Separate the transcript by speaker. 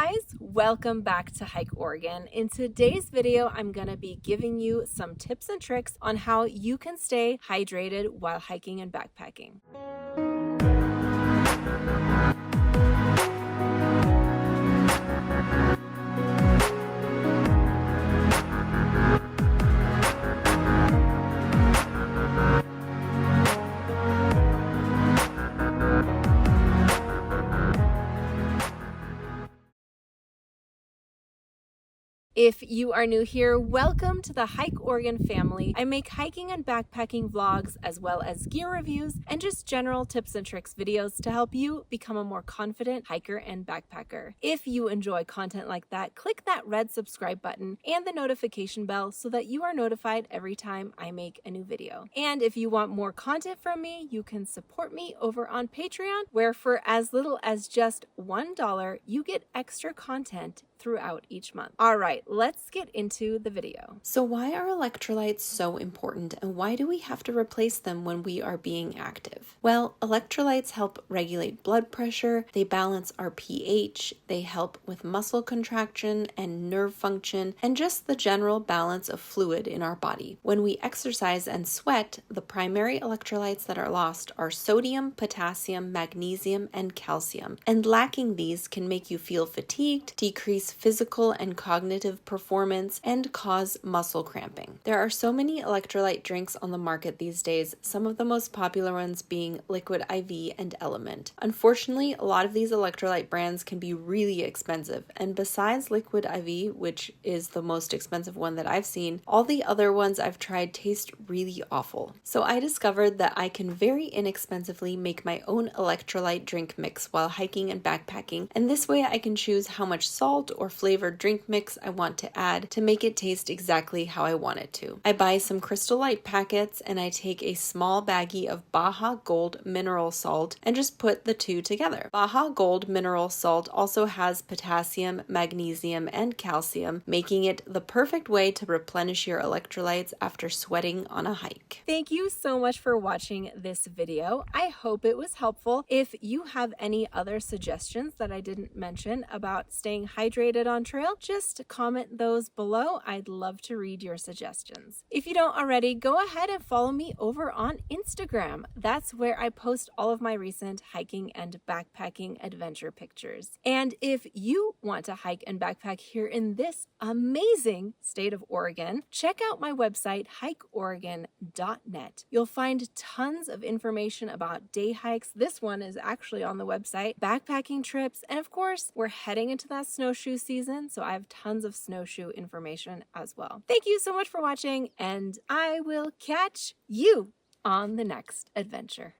Speaker 1: guys, welcome back to Hike Oregon. In today's video, I'm going to be giving you some tips and tricks on how you can stay hydrated while hiking and backpacking. If you are new here, welcome to the Hike Oregon family. I make hiking and backpacking vlogs as well as gear reviews and just general tips and tricks videos to help you become a more confident hiker and backpacker. If you enjoy content like that, click that red subscribe button and the notification bell so that you are notified every time I make a new video. And if you want more content from me, you can support me over on Patreon, where for as little as just $1, you get extra content throughout each month. All right, let's get into the video. So why are electrolytes so important, and why do we have to replace them when we are being active? Well, electrolytes help regulate blood pressure, they balance our pH, they help with muscle contraction and nerve function, and just the general balance of fluid in our body. When we exercise and sweat, the primary electrolytes that are lost are sodium, potassium, magnesium, and calcium. And lacking these can make you feel fatigued, decrease physical and cognitive performance, and cause muscle cramping. There are so many electrolyte drinks on the market these days, some of the most popular ones being Liquid IV and Element. Unfortunately, a lot of these electrolyte brands can be really expensive, and besides Liquid IV, which is the most expensive one that I've seen, all the other ones I've tried taste really awful. So I discovered that I can very inexpensively make my own electrolyte drink mix while hiking and backpacking, and this way I can choose how much salt or flavored drink mix I want to add to make it taste exactly how I want it to. I buy some Crystal Light packets and I take a small baggie of Baja Gold mineral salt and just put the two together. Baja Gold mineral salt also has potassium, magnesium, and calcium, making it the perfect way to replenish your electrolytes after sweating on a hike. Thank you so much for watching this video. I hope it was helpful. If you have any other suggestions that I didn't mention about staying hydrated on trail, just comment those below. I'd love to read your suggestions. If you don't already, go ahead and follow me over on Instagram. That's where I post all of my recent hiking and backpacking adventure pictures. And if you want to hike and backpack here in this amazing state of Oregon, check out my website, hikeoregon.net. You'll find tons of information about day hikes. This one is actually on the website, backpacking trips, and of course, we're heading into that snowshoe season, so I have tons of snowshoe information as well. Thank you so much for watching, and I will catch you on the next adventure.